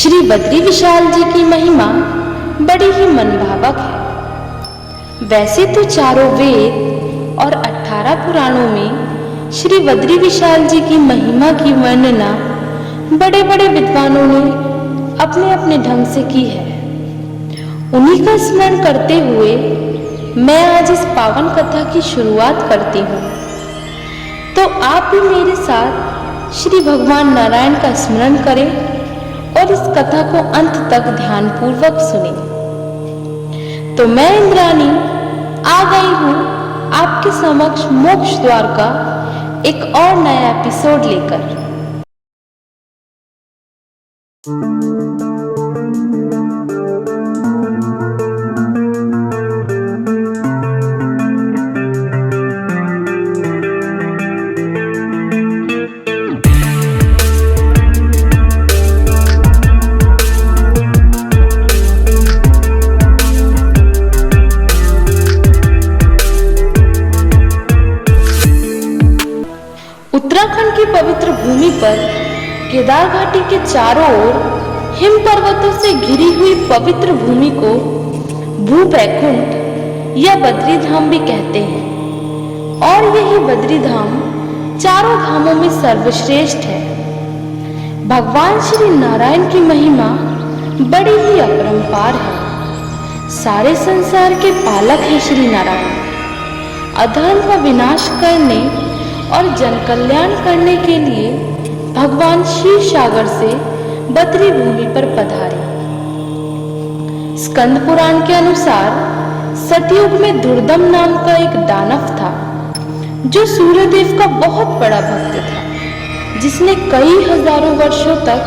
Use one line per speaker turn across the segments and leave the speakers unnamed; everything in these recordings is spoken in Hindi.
श्री बद्री विशाल जी की महिमा बड़ी ही मनभावक है। वैसे तो चारों वेद और 18 पुराणों में श्री बद्री विशाल जी की महिमा की वर्णना बड़े बड़े विद्वानों ने अपने अपने ढंग से की है। उन्हीं का स्मरण करते हुए मैं आज इस पावन कथा की शुरुआत करती हूँ। तो आप भी मेरे साथ श्री भगवान नारायण का स्मरण करें और इस कथा को अंत तक ध्यानपूर्वक सुनें। तो मैं इंद्रानी आ गई हूँ आपके समक्ष मोक्ष द्वार का एक और नया एपिसोड लेकर। उत्तराखंड की पवित्र भूमि पर केदार घाटी के चारों ओर हिम पर्वतों से घिरी हुई पवित्र भूमि को भूवैकुंठ या बद्री धाम भी कहते हैं। और यही बद्री धाम चारों धामों में सर्वश्रेष्ठ है। भगवान श्री नारायण की महिमा बड़ी ही अपरंपार है। सारे संसार के पालक हैं श्री नारायण। अधर्म का विनाश करने और जन कल्याण करने के लिए भगवान क्षीर सागर से बद्री भूमि पर पधारे। स्कंद पुराण के अनुसार सतयुग में दुर्दम नाम का एक दानव था जो सूर्यदेव का बहुत बड़ा भक्त था, जिसने कई हजारों वर्षों तक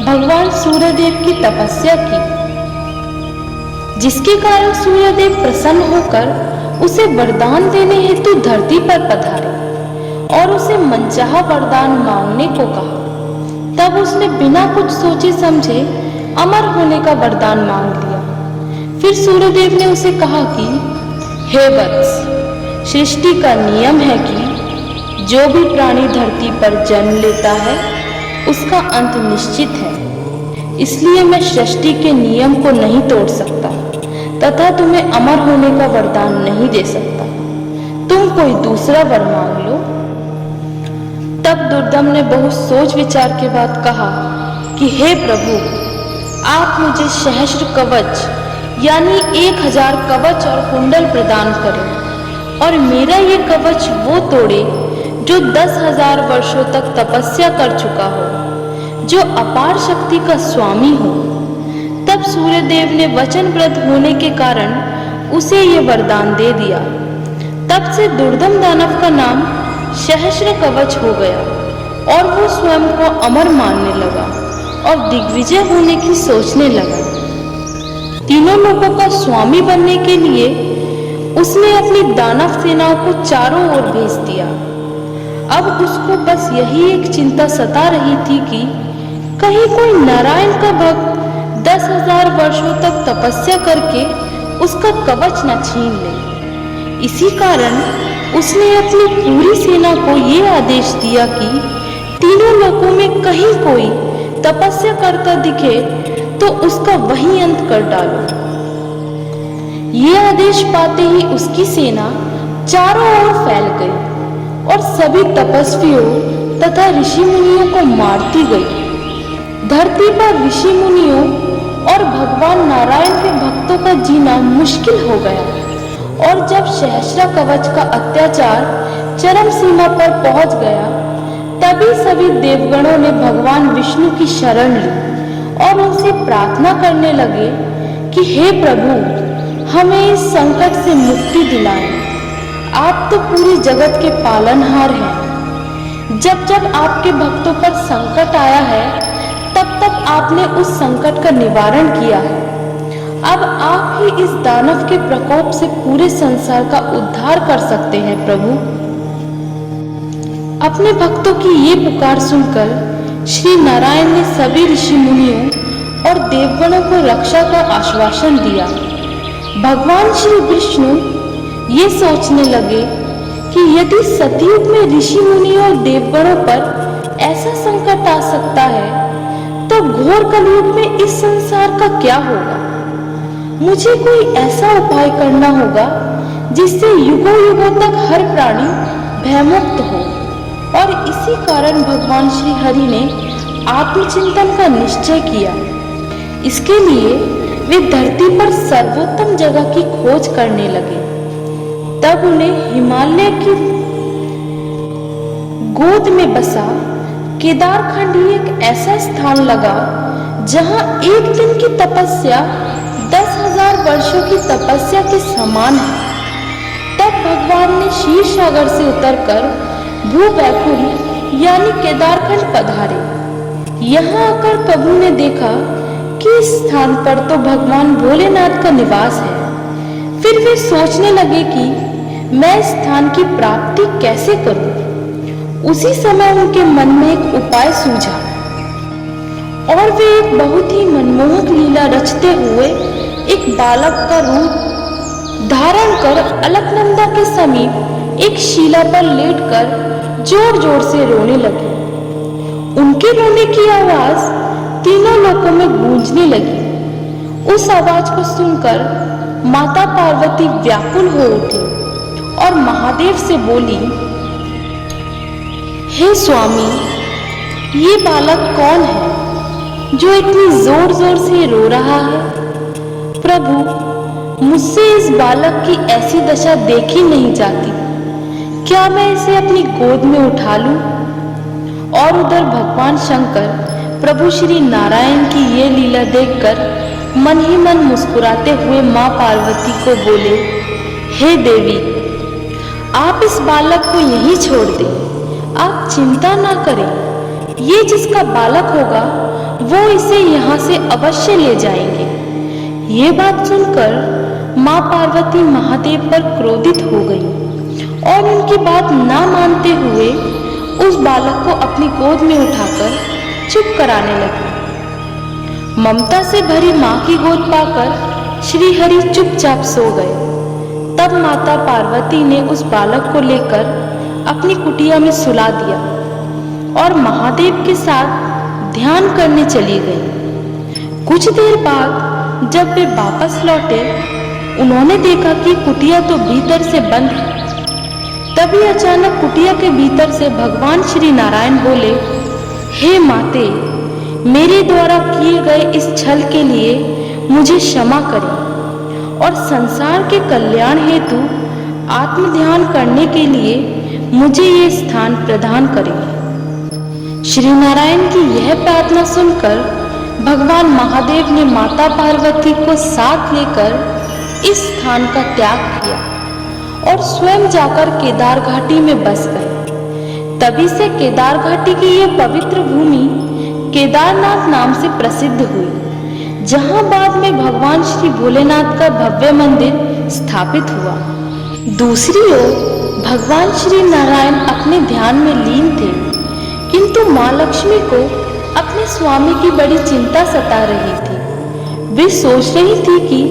भगवान सूर्यदेव की तपस्या की, जिसके कारण सूर्यदेव प्रसन्न होकर उसे वरदान देने हेतु धरती पर पधारे और उसे मनचाहा वरदान मांगने को कहा। तब उसने बिना कुछ सोचे समझे अमर होने का वरदान मांग लिया। फिर सूर्यदेव ने उसे कहा कि हे वत्स, सृष्टि का नियम है कि जो भी प्राणी धरती पर जन्म लेता है उसका अंत निश्चित है। इसलिए मैं सृष्टि के नियम को नहीं तोड़ सकता तथा तुम्हें अमर होने का वरदान नहीं दे सकता। तुम कोई दूसरा वर मांग लो। तब दुर्दम ने बहुत सोच विचार के बाद कहा कि हे प्रभु, आप मुझे सहस्त्र कवच यानी 1000 कवच और कुंडल प्रदान करें और मेरा ये कवच वो तोड़े जो 10,000 वर्षों तक तपस्या कर चुका हो, जो अपार शक्ति का स्वामी हो। तब सूर्यदेव ने वचनबद्ध होने के कारण उसे ये वरदान दे दिया। तब से दुर्दम दानव का नाम सहस्त्र कवच हो गया और वो स्वयं को अमर मानने लगा और दिग्विजय होने की सोचने लगा। तीनों लोगों का स्वामी बनने के लिए उसने अपनी दानव सेनाओं को चारों ओर भेज दिया। अब उसको बस यही एक चिंता सता रही थी कि कहीं कोई नारायण का भक्त 10,000 वर्षों तक तपस्या करके उसका कवच न छीन ले। इसी कारण उसने अपनी पूरी सेना को ये आदेश दिया कि तीनों लोकों में कहीं कोई तपस्या करता दिखे तो उसका वहीं अंत कर डालो। ये आदेश पाते ही उसकी सेना चारों ओर फैल गई और सभी तपस्वियों तथा ऋषि मुनियों को मारती गई। धरती पर ऋषि मुनियों और भगवान नारायण के भक्तों का जीना मुश्किल हो गया और जब सहस्त्र कवच का अत्याचार चरम सीमा पर पहुंच गया, तभी सभी देवगणों ने भगवान विष्णु की शरण ली और उनसे प्रार्थना करने लगे कि हे प्रभु, हमें इस संकट से मुक्ति दिलाएं। आप तो पूरी जगत के पालनहार हैं। जब जब आपके भक्तों पर संकट आया है, तब तब आपने उस संकट का निवारण किया है। अब आप ही इस दानव के प्रकोप से पूरे संसार का उद्धार कर सकते हैं प्रभु। अपने भक्तों की ये पुकार सुनकर श्री नारायण ने सभी ऋषि मुनियों और देवगणों को रक्षा का आश्वासन दिया। भगवान श्री विष्णु ये सोचने लगे कि यदि सतयुग में ऋषि मुनियों और देवगणों पर ऐसा संकट आ सकता है तो घोर कलयुग में इस संसार का क्या होगा। मुझे कोई ऐसा उपाय करना होगा जिससे युगों युगों तक हर प्राणी भयमुक्त हो। और इसी कारण भगवान श्री हरि ने आत्मचिंतन का निश्चय किया। इसके लिए वे धरती पर सर्वोत्तम जगह की खोज करने लगे। तब उन्हें हिमालय की गोद में बसा केदारखंड ही एक ऐसा स्थान लगा जहां एक दिन की तपस्या 10,000 वर्षों की तपस्या के समान है। तब भगवान ने क्षीर सागर से उतरकर भूवैकुंठ यानी केदारखंड पधारे। यहाँ आकर प्रभु ने देखा कि इस स्थान पर तो भगवान भोलेनाथ का निवास है। फिर वे सोचने लगे कि मैं इस स्थान की प्राप्ति कैसे करूं। उसी समय उनके मन में एक उपाय सूझा और वे एक बहुत ही मनमोहक लीला रचते हुए एक बालक का रूप धारण कर अलकनंदा के समीप एक शिला पर लेटकर जोर जोर से रोने लगे। उनके रोने की आवाज तीनों लोकों में गूंजने लगी। उस आवाज को सुनकर माता पार्वती व्याकुल हो उठी और महादेव से बोली, हे स्वामी, ये बालक कौन है जो इतनी जोर जोर से रो रहा है। प्रभु, मुझसे इस बालक की ऐसी दशा देखी नहीं जाती। क्या मैं इसे अपनी गोद में उठा लूं? और उधर भगवान शंकर प्रभु श्री नारायण की ये लीला देखकर मन ही मन मुस्कुराते हुए मां पार्वती को बोले, हे देवी, आप इस बालक को यहीं छोड़ दें। आप चिंता ना करें। ये जिसका बालक होगा वो इसे यहाँ से अवश्य ले जाएंगे। ये बात सुनकर मां पार्वती महादेव पर क्रोधित हो गई और उनकी बात ना मानते हुए उस बालक को अपनी गोद में उठाकर चुप कराने लगी। ममता से भरी मां की गोद पाकर श्री हरि चुपचाप सो गए। तब माता पार्वती ने उस बालक को लेकर अपनी कुटिया में सुला दिया और महादेव के साथ ध्यान करने चली गई। कुछ देर बाद जब वे वापस लौटे, उन्होंने देखा कि कुटिया तो भीतर से बंद है। तभी अचानक कुटिया के भीतर से भगवान श्री नारायण बोले, हे माते, मेरे द्वारा किए गए इस छल के लिए मुझे क्षमा करें और संसार के कल्याण हेतु आत्मध्यान करने के लिए मुझे ये स्थान प्रदान करें। श्री नारायण की यह प्रार्थना सुनकर भगवान महादेव ने माता पार्वती को साथ लेकर इस स्थान का त्याग किया और स्वयं जाकर केदार घाटी में बस गए। तभी से केदार घाटी की ये पवित्र भूमि केदारनाथ नाम से प्रसिद्ध हुई, जहां बाद में भगवान श्री भोलेनाथ का भव्य मंदिर स्थापित हुआ। दूसरी ओर भगवान श्री नारायण अपने ध्यान में लीन थे, किंतु मां लक्ष्मी को अपने स्वामी की बड़ी चिंता सता रही थी। वे सोच रही थी कि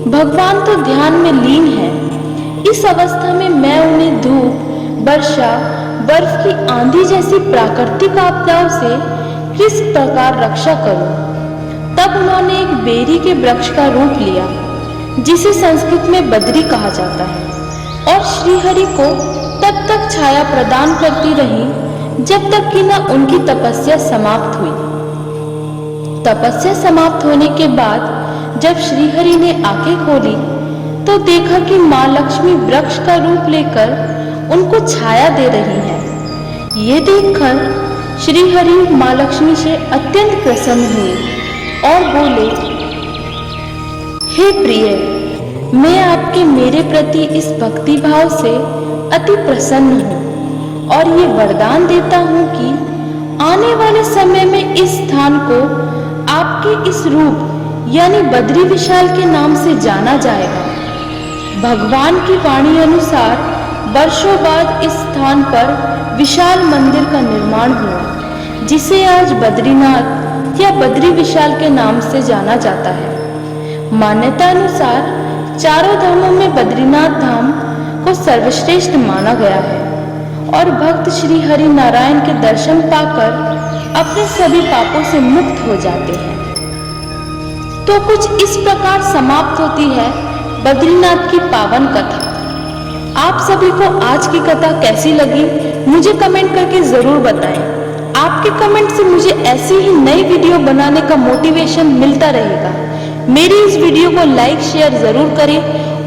भगवान तो ध्यान में लीन है, इस अवस्था में मैं उन्हें धूप, वर्षा, बर्फ की आंधी जैसी प्राकृतिक आपदाओं से किस प्रकार रक्षा करूं। तब उन्होंने एक बेरी के वृक्ष का रूप लिया, जिसे संस्कृत में बद्री कहा जाता है, और श्रीहरि को तब तक छाया प्रदान करती रही जब तक कि न उनकी तपस्या समाप्त हुई। तपस्या समाप्त होने के बाद जब श्रीहरि ने आंखें खोली तो देखा कि मां लक्ष्मी वृक्ष का रूप लेकर उनको छाया दे रही हैं। ये देखकर श्रीहरि मां लक्ष्मी से अत्यंत प्रसन्न हुए और बोले, हे प्रिय, मैं आपके मेरे प्रति इस भक्ति भाव से अति प्रसन्न हूँ और ये वरदान देता हूँ कि आने वाले समय में इस स्थान को आपके इस रूप यानी बद्री विशाल के नाम से जाना जाएगा। भगवान की वाणी अनुसार वर्षों बाद इस स्थान पर विशाल मंदिर का निर्माण हुआ, जिसे आज बद्रीनाथ या बद्री विशाल के नाम से जाना जाता है। मान्यता अनुसार चारों धामों में बद्रीनाथ धाम को सर्वश्रेष्ठ माना गया है और भक्त श्री हरि नारायण के दर्शन पाकर अपने सभी पापों से मुक्त हो जाते हैं। तो कुछ इस प्रकार समाप्त होती है बद्रीनाथ की पावन कथा। आप सभी को आज की कथा कैसी लगी मुझे कमेंट करके जरूर बताएं। आपके कमेंट से मुझे ऐसी ही नई वीडियो बनाने का मोटिवेशन मिलता रहेगा। मेरी इस वीडियो को लाइक शेयर जरूर करें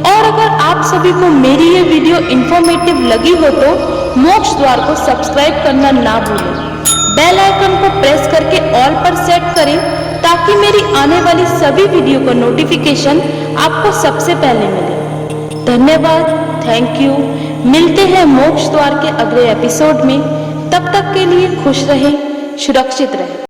और अगर आप सभी को मेरी ये वीडियो इंफॉर्मेटिव लगी हो तो मोक्ष द्वार को सब्सक्राइब करना ना भूलें। बेल आइकन को प्रेस करके ऑल पर सेट करें ताकि मेरी आने वाली सभी वीडियो का नोटिफिकेशन आपको सबसे पहले मिले। धन्यवाद, थैंक यू। मिलते हैं मोक्ष द्वार के अगले एपिसोड में। तब तक के लिए खुश रहें, सुरक्षित रहें।